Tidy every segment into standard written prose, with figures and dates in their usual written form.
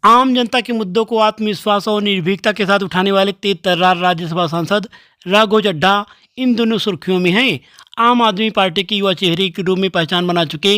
आम जनता के मुद्दों को आत्मविश्वास और निर्भीकता के साथ उठाने वाले तेज तर्रार राज्यसभा सांसद राघव चड्ढा इन दोनों सुर्खियों में हैं। आम आदमी पार्टी के युवा चेहरे के रूप में पहचान बना चुके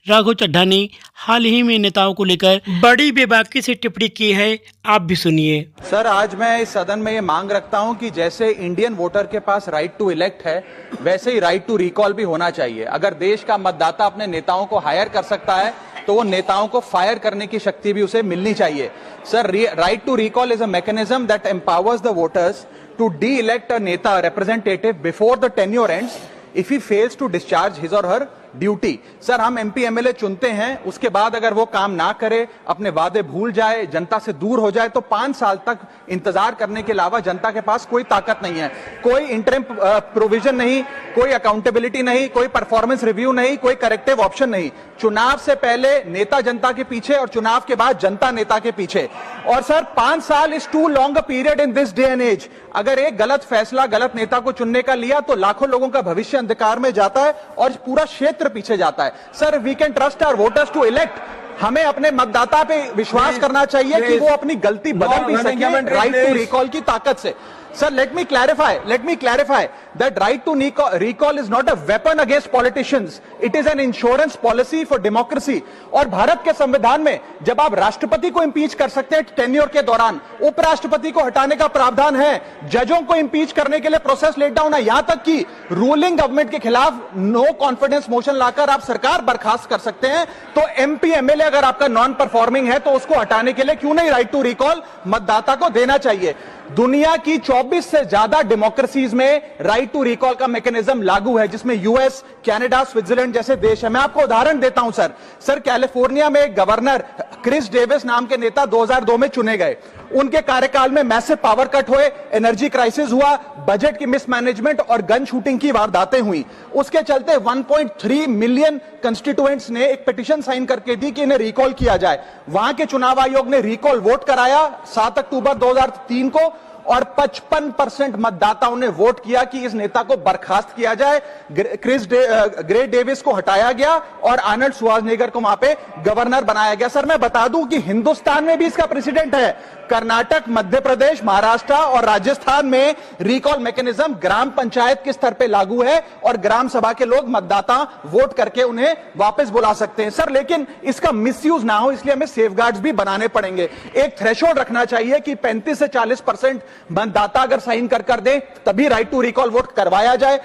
राघव चड्ढा ने हाल ही में नेताओं को लेकर बड़ी बेबाकी से टिप्पणी की है। आप भी सुनिए। सर, आज मैं इस सदन में ये मांग रखता हूं कि जैसे इंडियन वोटर के पास राइट टू इलेक्ट है, वैसे ही राइट टू रिकॉल भी होना चाहिए। अगर देश का मतदाता अपने नेताओं को हायर कर सकता है तो वो नेताओं को फायर करने की शक्ति भी उसे मिलनी चाहिए। Sir, right to recall is a mechanism that empowers the voters to de-elect a neta representative before the tenure ends if he fails to discharge his or her duty. Sir, हम MP MLA चुनते हैं, उसके बाद अगर वो काम ना करे, अपने वादे भूल जाए, जनता से दूर हो जाए, तो 5 साल तक इंतजार करने के अलावा जनता के पास कोई ताकत नहीं है। कोई इंटरिम प्रोविजन नहीं, कोई अकाउंटेबिलिटी नहीं, कोई परफॉर्मेंस रिव्यू नहीं, कोई करेक्टिव ऑप्शन नहीं। चुनाव से पहले नेता जनता के पीछे और चुनाव के बाद जनता नेता के पीछे। और सर, 5 साल is too long a period in this day and age. अगर एक गलत फैसला गलत नेता को चुनने का लिया तो लाखों लोगों का भविष्य अंधकार में जाता है और पूरा क्षेत्र पीछे जाता है। Sir, we can trust our voters to elect. हमें अपने मतदाता पे विश्वास करना चाहिए कि वो अपनी गलती बदल भी सके राइट टू रिकॉल की ताकत से। Sir, let me clarify that right to recall is not a weapon against politicians. It is an insurance policy for democracy. और भारत के संविधान में जब आप राष्ट्रपति को इंपीच कर सकते हैं टेन्योर के दौरान, उपराष्ट्रपति को हटाने का प्रावधान है, जजों को इंपीच करने के लिए प्रोसेस लेट डाउन है, यहां तक कि रूलिंग गवर्नमेंट के खिलाफ नो कॉन्फिडेंस मोशन लाकर आप सरकार बर्खास्त कर सकते हैं। तो एमपी एमएलए अगर आपका नॉन परफॉर्मिंग है तो उसको हटाने के लिए क्यों नहीं राइट टू रिकॉल मतदाता को देना चाहिए। दुनिया की 24 से ज्यादा डेमोक्रेसीज में राइट टू रिकॉल का मैकेनिज्म लागू है, जिसमें यूएस, कनाडा, स्विट्जरलैंड जैसे देश है। मैं आपको उदाहरण देता हूं सर, कैलिफोर्निया में एक गवर्नर क्रिस डेविस नाम के नेता 2002 में चुने गए। उनके कार्यकाल में मैसिव पावर कट हुए, एनर्जी क्राइसिस हुआ, बजट की मिसमैनेजमेंट और गन शूटिंग की वारदातें हुई। उसके चलते 1.3 मिलियन कंस्टिट्यूएंट्स ने एक पिटीशन साइन करके दी कि इन्हें रिकॉल किया जाए। वहां के चुनाव आयोग ने रिकॉल वोट कराया 7 अक्टूबर 2003 को और 55% मतदाताओं ने वोट किया कि इस नेता को बर्खास्त किया जाए। ग्रे डेविस को हटाया गया और आर्नल्ड श्वार्ज़नेगर को वहां पे गवर्नर बनाया गया। सर, मैं बता दूं कि हिंदुस्तान में भी इसका प्रेसिडेंट है। कर्नाटक, मध्य प्रदेश, महाराष्ट्र और राजस्थान में रिकॉल मैकेनिज्म ग्राम पंचायत के स्तर पे लागू है और ग्राम सभा के लोग मतदाता वोट करके उन्हें वापस बुला सकते हैं। सर, लेकिन इसका मिसयूज ना हो, इसलिए हमें सेफगार्ड्स भी बनाने पड़ेंगे। एक थ्रेशोल्ड रखना चाहिए कि 35 से 40% मतदाता अगर साइन कर दे तभी राइट टू रिकॉल वोट करवाया जाए।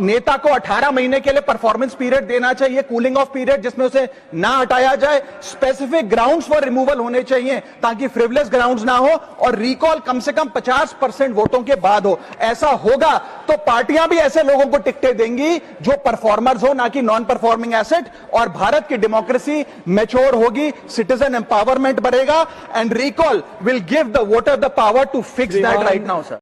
नेता को 18 महीने के लिए परफॉर्मेंस पीरियड देना चाहिए, कूलिंग ऑफ पीरियड, जिसमें उसे ना हटाया जाए। स्पेसिफिक ग्राउंड्स फॉर रिमूवल होने चाहिए ताकि फ्रिवलेस ग्राउंड्स ना हो और रिकॉल कम से कम 50% वोटों के बाद हो। ऐसा होगा तो पार्टियां भी ऐसे लोगों को टिकटें देंगी जो परफॉर्मर्स हो, ना कि नॉन परफॉर्मिंग एसेट, और भारत की डेमोक्रेसी मैच्योर होगी, सिटीजन एम्पावरमेंट बढ़ेगा and recall will give the voter the power to fix that right now, sir.